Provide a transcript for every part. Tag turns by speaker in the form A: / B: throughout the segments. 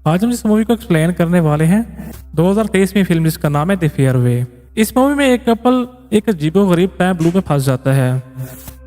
A: आज हम जिस मूवी को एक्सप्लेन करने वाले हैं 2023 में फिल्म जिसका नाम है द फेयरवे। इस मूवी में एक कपल एक अजीबोगरीब टाइम ब्लू में फंस जाता है।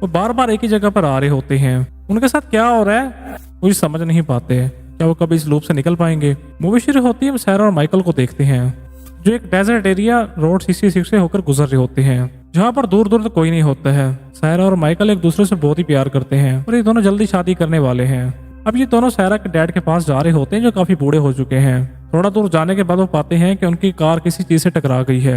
A: वो बार बार एक ही जगह पर आ रहे होते हैं। उनके साथ क्या हो रहा है मुझे समझ नहीं पाते। क्या वो कभी इस लूप से निकल पाएंगे? मूवी शुरू होती है हम सैरा और माइकल को देखते हैं जो एक डेजर्ट एरिया रोड 66 से होकर गुजर रहे होते हैं जहाँ पर दूर दूर तक कोई नहीं होता है। सैरा और माइकल एक दूसरे से बहुत ही प्यार करते हैं और ये दोनों जल्दी शादी करने वाले हैं। अब ये दोनों सैरा के डैड के पास जा रहे होते हैं जो काफी बूढ़े हो चुके हैं। थोड़ा दूर जाने के बाद वो पाते हैं कि उनकी कार किसी चीज से टकरा गई है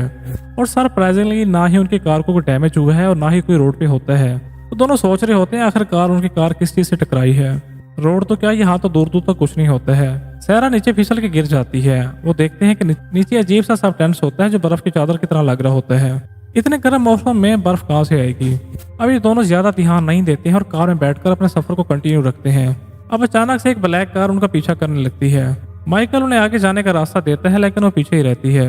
A: और सरप्राइजिंगली ना ही उनकी कार को कोई डैमेज हुआ है और ना ही कोई रोड पे होता है। तो दोनों सोच रहे होते हैं आखिरकार उनकी कार किस चीज से टकराई है। रोड तो क्या यहाँ तो दूर दूर तक कुछ नहीं होता है। सैरा नीचे फिसल के गिर जाती है। वो देखते हैं कि नीचे अजीब सा सबटेंस होता है जो बर्फ की चादर की तरह लग रहा होता है। इतने गर्म मौसम में बर्फ कहाँ से आएगी? अब ये दोनों ज्यादा ध्यान नहीं देते हैं और कार में बैठकर अपने सफर को कंटिन्यू रखते हैं। अब अचानक से एक ब्लैक कार उनका पीछा करने लगती है। माइकल उन्हें आगे जाने का रास्ता देता है लेकिन वो पीछे ही रहती है।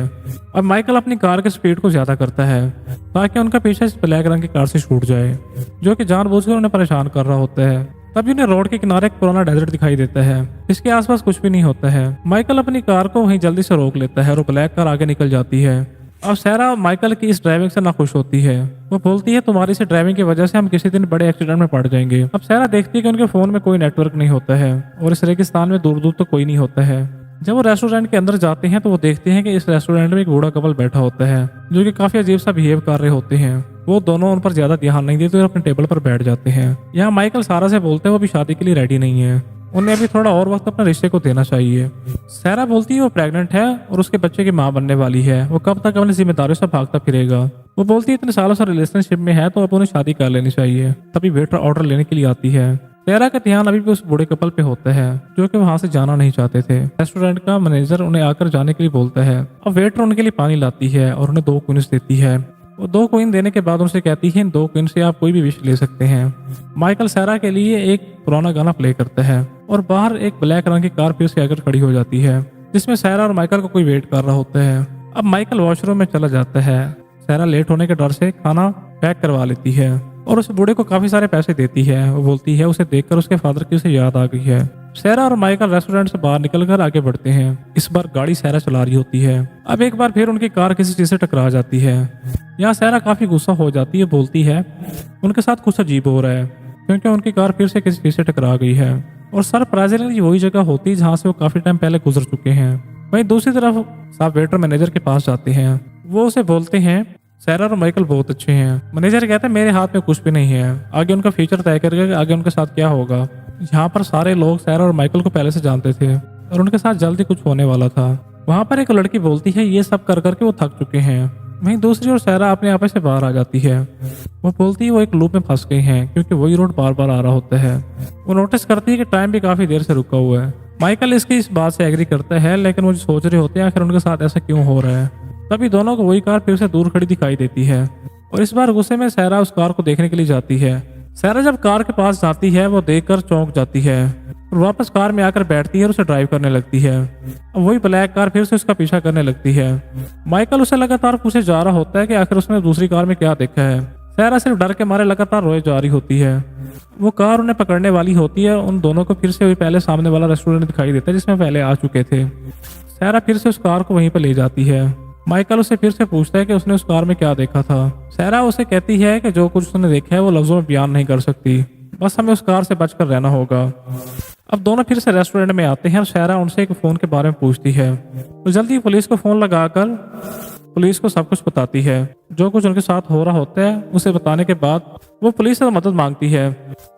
A: अब माइकल अपनी कार की स्पीड को ज्यादा करता है ताकि उनका पीछे इस ब्लैक रंग की कार से छूट जाए जो कि जानबूझकर उन्हें परेशान कर रहा होता है। तभी उन्हें रोड के किनारे एक पुराना डेजर्ट दिखाई देता है। इसके आसपास कुछ भी नहीं होता है। माइकल अपनी कार को वहीं जल्दी से रोक लेता है और ब्लैक कार आगे निकल जाती है। अब सैरा माइकल की इस ड्राइविंग से नाखुश होती है। वो बोलती है तुम्हारी से ड्राइविंग की वजह से हम किसी दिन बड़े एक्सीडेंट में पड़ जाएंगे। अब सैरा देखती है कि उनके फोन में कोई नेटवर्क नहीं होता है और इस रेगिस्तान में दूर दूर तो कोई नहीं होता है। जब वो रेस्टोरेंट के अंदर जाते हैं तो वो देखते हैं कि इस रेस्टोरेंट में एक बूढ़ा कपल बैठा होता है जो कि काफी अजीब सा बिहेव कर रहे होते हैं। वो दोनों उन पर ज्यादा ध्यान नहीं देते और अपने टेबल पर बैठ जाते हैं। यहाँ माइकल सारा से बोलते हैं वो अभी शादी के लिए रेडी नहीं है, उन्हें अभी थोड़ा और वक्त अपने रिश्ते को देना चाहिए। सैरा बोलती है वो प्रेग्नेंट है और उसके बच्चे की माँ बनने वाली है। वो कब तक अपनी जिम्मेदारियों से भागता फिरेगा? वो बोलती है इतने सालों से रिलेशनशिप में है तो अब उन्हें शादी कर लेनी चाहिए। तभी वेटर ऑर्डर लेने के लिए आती है। सैरा का ध्यान अभी भी उस बूढ़े कपल पे होता है जो कि वहां से जाना नहीं चाहते थे। रेस्टोरेंट का मैनेजर उन्हें आकर जाने के लिए बोलता है। अब वेटर उनके लिए पानी लाती है और उन्हें 2 क्वींस देती है। वो 2 क्वीन देने के बाद उनसे कहती है इन 2 क्वीन से आप कोई भी विश ले सकते हैं। माइकल सैरा के लिए एक पुराना गाना प्ले करता है और बाहर एक ब्लैक रंग की कार फिर से आकर खड़ी हो जाती है जिसमें सैरा और माइकल को कोई वेट कर रहा होता है। अब माइकल वॉशरूम में चला जाता है। सैरा लेट होने के डर से खाना पैक करवा लेती है और उस बूढ़े को काफी सारे पैसे देती है। वो बोलती है उसे देखकर उसके फादर की उसे याद आ गई है। सैरा और माइकल रेस्टोरेंट से बाहर निकलकर आगे बढ़ते हैं। इस बार गाड़ी सैरा चला रही होती है। अब एक बार फिर उनकी कार किसी चीज से टकरा जाती है। यहाँ सैरा काफी गुस्सा हो जाती है, बोलती है उनके साथ कुछ अजीब हो रहा है क्योंकि उनकी कार फिर से किसी चीज से टकरा गई है और सरप्राइजिंगली वही जगह होती है जहाँ से वो काफी टाइम पहले गुजर चुके हैं। वहीं दूसरी तरफ साहब वेटर मैनेजर के पास जाते हैं। वो उसे बोलते हैं सैरा और माइकल बहुत अच्छे हैं। मैनेजर कहता है मेरे हाथ में कुछ भी नहीं है, आगे उनका फ्यूचर तय करके आगे उनके साथ क्या होगा। यहाँ पर सारे लोग सैरा और माइकल को पहले से जानते थे और उनके साथ जल्दी कुछ होने वाला था। वहाँ पर एक लड़की बोलती है ये सब कर करके वो थक चुके हैं। वहीं दूसरी ओर सैरा अपने आप से बाहर आ जाती है। वो बोलती है वो एक लूप में फंस गई हैं क्योंकि वही रोड बार बार आ रहा होता है। वो नोटिस करती है कि टाइम भी काफी देर से रुका हुआ है। माइकल इसकी इस बात से एग्री करता है लेकिन वो सोच रहे होते हैं आखिर उनके साथ ऐसा क्यों हो रहा है। तभी दोनों को वही कार फिर से दूर खड़ी दिखाई देती है और इस बार गुस्से में सैरा उस कार को देखने के लिए जाती है। सैरा जब कार के पास जाती है वो देखकर चौंक जाती है और वापस कार में आकर बैठती है और उसे ड्राइव करने लगती है। अब वही ब्लैक कार फिर से उसका पीछा करने लगती है। माइकल उसे लगातार पूछे जा रहा होता है कि आखिर उसने दूसरी कार में क्या देखा है। सैरा सिर्फ डर के मारे लगातार रोए जा रही होती है। वो कार उन्हें पकड़ने वाली होती है। उन दोनों को फिर से वही पहले सामने वाला रेस्टोरेंट दिखाई देता है जिसमें पहले आ चुके थे। सैरा फिर से उस कार को वहीं पर ले जाती है। माइकल उसे फिर से पूछता है कि उसने उस कार में क्या देखा था। सैरा उसे कहती है कि जो कुछ उसने देखा है वो लफ्जों में बयान नहीं कर सकती, बस हमें उस कार से बचकर रहना होगा। अब दोनों फिर से रेस्टोरेंट में आते हैं और सैरा उनसे एक फोन के बारे में पूछती है तो जल्दी पुलिस को फोन लगाकर पुलिस को सब कुछ बताती है। जो कुछ उनके साथ हो रहा होता है उसे बताने के बाद वो पुलिस से मदद मांगती है।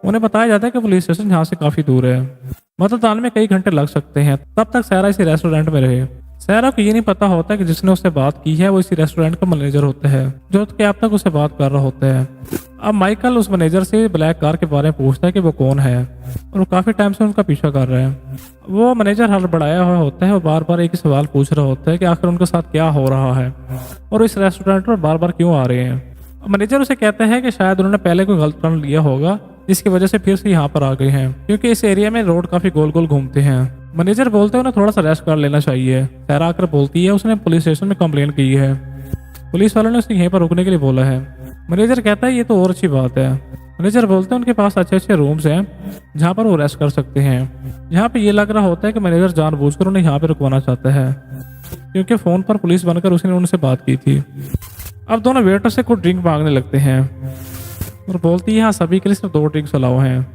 A: उन्हें बताया जाता है कि पुलिस स्टेशन यहाँ से काफी दूर है, मदद आने में कई घंटे लग सकते हैं। तब तक सैरा इसी रेस्टोरेंट में रहे। सैरा को ये नहीं पता होता कि जिसने उससे बात की है वो इसी रेस्टोरेंट का मैनेजर होता है जो कि अब तक उससे बात कर रहा होता है। अब माइकल उस मैनेजर से ब्लैक कार के बारे में पूछता है कि वो कौन है और वो काफी टाइम से उनका पीछा कर रहा है। वो मैनेजर हड़बड़ाया हुआ होता है। वो बार बार एक ही सवाल पूछ रहा होता है कि आखिर उनके साथ क्या हो रहा है और इस रेस्टोरेंट पर बार बार क्यों आ रहे हैं। मैनेजर उसे कहता है कि शायद उन्होंने पहले कोई गलत टर्न लिया होगा जिसकी वजह से फिर से यहाँ पर आ गए हैं क्योंकि इस एरिया में रोड काफी गोल गोल घूमते हैं। मैनेजर बोलते हैं उन्हें थोड़ा सा रेस्ट कर लेना चाहिए। सैरा आकर बोलती है उसने पुलिस स्टेशन में कंप्लेन की है, पुलिस वालों ने उसे यहीं पर रुकने के लिए बोला है। मैनेजर कहता है ये तो और अच्छी बात है, मैनेजर बोलते हैं उनके पास अच्छे अच्छे रूम्स हैं जहाँ पर वो रेस्ट कर सकते हैं। यहाँ पे ये लग रहा होता है कि मैनेजर जानबूझकर उन्हें यहाँ पे रुकवाना चाहता है, क्योंकि फोन पर पुलिस बनकर उसने उनसे बात की थी। अब दोनों वेटर से कुछ ड्रिंक मांगने लगते हैं और बोलती है यहाँ सभी के लिए सिर्फ 2 ड्रिंक्स अलाउ हैं,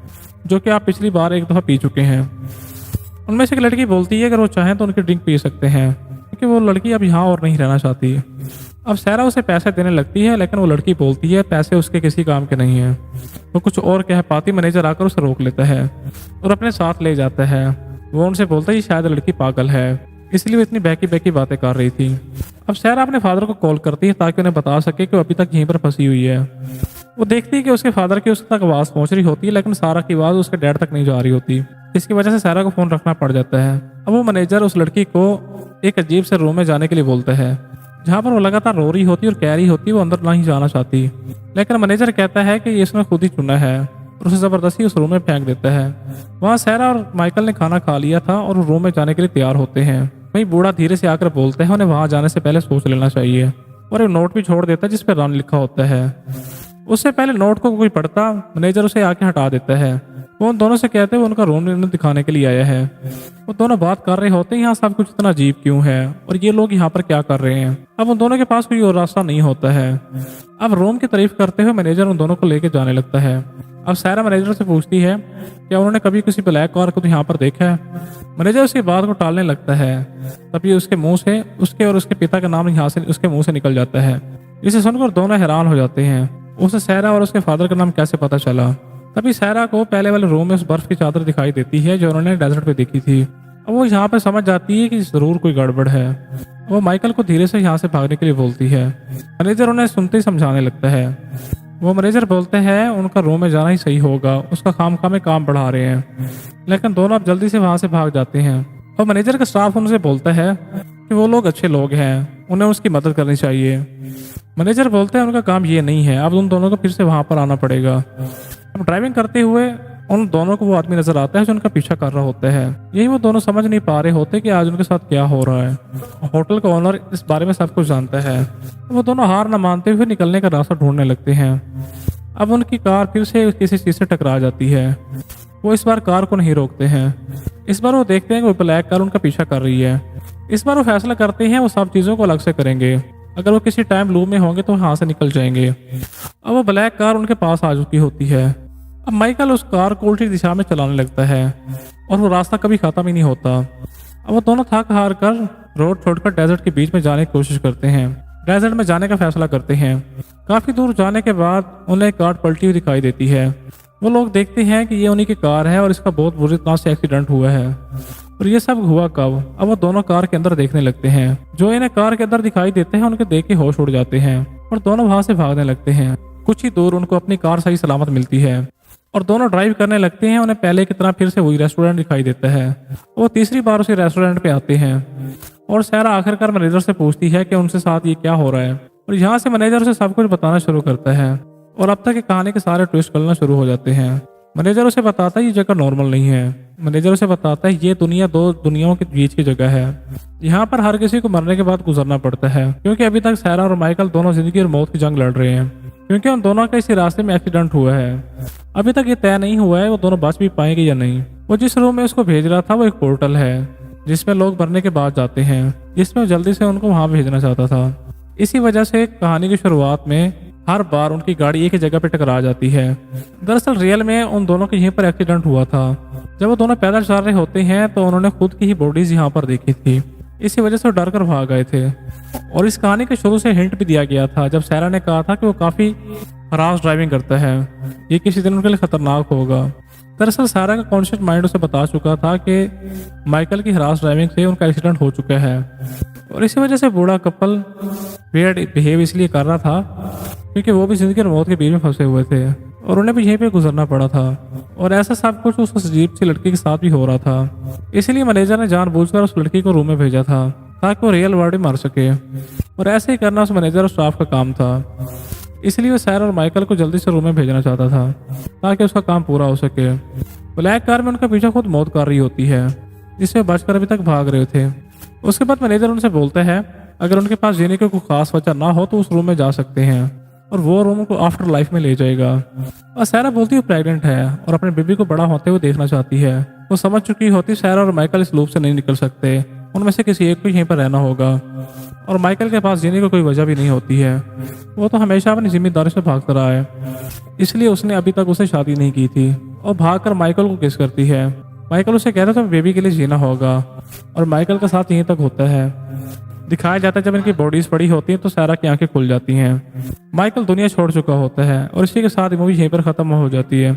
A: जो कि आप पिछली बार एक दफ़ा पी चुके हैं। उनमें से एक लड़की बोलती है अगर वो चाहें तो उनकी ड्रिंक पी सकते हैं, क्योंकि वो लड़की अब यहाँ और नहीं रहना चाहती। अब सारा उसे पैसे देने लगती है, लेकिन वो लड़की बोलती है पैसे उसके किसी काम के नहीं हैं। वो कुछ और कह पाती, मैनेजर आकर उसे रोक लेता है और अपने साथ ले जाता है। वो उनसे बोलता है शायद लड़की पागल है, इसलिए वो इतनी बहकी बहकी बातें कर रही थी। अब सारा अपने फादर को कॉल करती है ताकि उन्हें बता सके कि वो अभी तक यहीं पर फंसी हुई है। वो देखती है कि उसके फादर की उसके तक आवाज़ पहुंच रही होती है, लेकिन सारा की आवाज़ उसके डैड तक नहीं जा रही होती, इसकी वजह से सारा को फ़ोन रखना पड़ जाता है। अब वो मैनेजर उस लड़की को एक अजीब से रूम में जाने के लिए बोलता है, जहाँ पर वो लगातार रो रही होती और कह रही होती वो अंदर नहीं जाना चाहती, लेकिन मैनेजर कहता है कि इसने खुद ही चुना है और उसे ज़बरदस्ती उस रूम में फेंक देता है। वहाँ सारा और माइकल ने खाना खा लिया था और रूम में जाने के लिए तैयार होते हैं। वहीं बूढ़ा धीरे से आकर बोलता है उन्हें वहाँ जाने से पहले सोच लेना चाहिए, और एक नोट भी छोड़ देता है जिस पर रन लिखा होता है। उससे पहले नोट को कोई पढ़ता, मैनेजर उसे आके हटा देता है। वो उन दोनों से कहते हैं वो उनका रूम इन्हें दिखाने के लिए आया है। वो दोनों बात कर रहे होते हैं यहाँ सब कुछ इतना अजीब क्यों है और ये लोग यहाँ पर क्या कर रहे हैं। अब उन दोनों के पास कोई और रास्ता नहीं होता है। अब रूम की तारीफ करते हुए मैनेजर उन दोनों को लेके जाने लगता है। अब सारा मैनेजर से पूछती है क्या उन्होंने कभी किसी ब्लैक कार को तो यहाँ पर देखा है। मैनेजर उसकी बात को टालने लगता है, तभी उसके मुंह से उसके और उसके पिता का नाम यहाँ से उसके मुंह से निकल जाता है। इसे सुनकर दोनों हैरान हो जाते हैं, उसे सारा और उसके फादर का नाम कैसे पता चला। तभी सारा को पहले वाले रूम में उस बर्फ की चादर दिखाई देती है जो उन्होंने डेजर्ट पे देखी थी। अब वो यहाँ पर समझ जाती है कि जरूर कोई गड़बड़ है। वो माइकल को धीरे से यहाँ से भागने के लिए बोलती है। मैनेजर उन्हें सुनते ही समझाने लगता है। वो मैनेजर बोलते हैं उनका रूम में जाना ही सही होगा, उसका खामखा में काम बढ़ा रहे हैं, लेकिन दोनों अब जल्दी से वहाँ से भाग जाते हैं। और मैनेजर का स्टाफ उनसे बोलता है कि वो लोग अच्छे लोग हैं, उन्हें उसकी मदद करनी चाहिए। मैनेजर बोलते हैं उनका काम ये नहीं है, अब उन दोनों को फिर से वहाँ पर आना पड़ेगा। अब ड्राइविंग करते हुए उन दोनों को वो आदमी नजर आता है जो उनका पीछा कर रहा होता है। यही वो दोनों समझ नहीं पा रहे होते कि आज उनके साथ क्या हो रहा है। होटल का ओनर इस बारे में सब कुछ जानता है। वो दोनों हार न मानते हुए निकलने का रास्ता ढूंढने लगते हैं। अब उनकी कार फिर से किसी चीज से टकरा जाती है। वो इस बार कार को नहीं रोकते हैं। इस बार वो देखते हैं कि वो ब्लैक कार उनका पीछा कर रही है। इस बार वो फैसला करते हैं वो सब चीजों को अलग से करेंगे। अगर वो किसी टाइम लूप में होंगे तो यहाँ से निकल जाएंगे। अब वो ब्लैक कार उनके पास आ चुकी होती है। अब माइकल उस कार को उल्टी दिशा में चलाने लगता है और वो रास्ता कभी खत्म ही नहीं होता। अब वो दोनों थक हार कर रोड छोड़कर डेजर्ट के बीच में जाने की कोशिश करते हैं। डेजर्ट में जाने का फैसला करते हैं। काफी दूर जाने के बाद उन्हें कार पलटी हुई दिखाई देती है। वो लोग देखते हैं कि ये उन्हीं की कार है और इसका बहुत बुरी तरह से एक्सीडेंट हुआ है। और ये सब हुआ कब? अब वो दोनों कार के अंदर देखने लगते हैं। जो इन्हें कार के अंदर दिखाई देते हैं उनके देख के होश उड़ जाते हैं और दोनों वहां से भागने लगते हैं। कुछ ही दूर उनको अपनी कार सही सलामत मिलती है और दोनों ड्राइव करने लगते हैं। उन्हें पहले की तरह फिर से वही रेस्टोरेंट दिखाई देता है। वो तीसरी बार उसी रेस्टोरेंट पे आते हैं और सारा आखिरकार मैनेजर से पूछती है कि उनसे साथ ये क्या हो रहा है। और यहाँ से मैनेजर उसे सब कुछ बताना शुरू करता है और अब तक की कहानी के सारे ट्विस्ट करना शुरू हो जाते हैं। मैनेजर उसे बताता है ये जगह नॉर्मल नहीं है। मैनेजर उसे बताता है ये दुनिया दो दुनियाओं के बीच की जगह है। यहाँ पर हर किसी को मरने के बाद गुजरना पड़ता है, क्योंकि अभी तक सारा और माइकल दोनों जिंदगी और मौत की जंग लड़ रहे हैं, क्योंकि उन दोनों का इसी रास्ते में एक्सीडेंट हुआ है। अभी तक ये तय नहीं हुआ है वो दोनों बच भी पाएंगे या नहीं। वो जिस रूम में उसको भेज रहा था वो एक पोर्टल है जिसमें लोग मरने के बाद जाते हैं, जिसमें वो जल्दी से उनको वहां भेजना चाहता था। इसी वजह से कहानी की शुरुआत में हर बार उनकी गाड़ी एक ही जगह पे टकरा जाती है। दरअसल रियल में उन दोनों के यहीं पर एक्सीडेंट हुआ था। जब वो दोनों पैदल चल रहे होते हैं तो उन्होंने खुद की ही बॉडीज यहाँ पर देखी थी। इसी वजह से वो डर कर भाग गए थे। और इस कहानी के शुरू से हिंट भी दिया गया था जब सारा ने कहा था कि वो काफी हरास ड्राइविंग करता है, ये किसी दिन उनके लिए खतरनाक होगा। दरअसल सारा का कॉन्शियस माइंड उसे बता चुका था कि माइकल की हरास ड्राइविंग से उनका एक्सीडेंट हो चुका है और इसी वजह से बूढ़ा कपल वियर्ड बिहेव इसलिए कर रहा था क्योंकि वो भी जिंदगी और मौत के बीच में फंसे हुए थे और उन्हें भी यहीं पे गुजरना पड़ा था। और ऐसा सब कुछ उस अजीब सी लड़की के साथ भी हो रहा था। इसलिए मैनेजर ने जानबूझकर उस लड़की को रूम में भेजा था ताकि वो रियल वर्ल्ड में मर सके, और ऐसे ही करना उस मैनेजर और स्टाफ का काम था। इसलिए वो सैरा और माइकल को जल्दी से रूम में भेजना चाहता था ताकि उसका काम पूरा हो सके। ब्लैक कार में उनका पीछा खुद मौत कर रही होती है जिससे बचकर अभी तक भाग रहे थे। उसके बाद मैनेजर उनसे बोलता है अगर उनके पास जीने की कोई खास वजह ना हो तो उस रूम में जा सकते हैं। और वो रोमो को आफ्टर लाइफ में ले जाएगा। और सारा बोलती है प्रेग्नेंट है और अपने बेबी को बड़ा होते हुए देखना चाहती है। वो समझ चुकी होती सारा और माइकल इस लूप से नहीं निकल सकते, उनमें से किसी एक को यहीं पर रहना होगा। और माइकल के पास जीने की कोई वजह भी नहीं होती है, वो तो हमेशा अपनी जिम्मेदारी से भागता रहा है, इसलिए उसने अभी तक उसे शादी नहीं की थी। और भागकर माइकल को किस करती है। माइकल उसे कहता है तो बेबी के लिए जीना होगा, और माइकल का साथ यहीं तक होता है। दिखाया जाता है जब इनकी बॉडीज पड़ी होती है तो सारा की आंखें खुल जाती हैं। माइकल दुनिया छोड़ चुका होता है और इसी के साथ मूवी यहीं पर खत्म हो जाती है।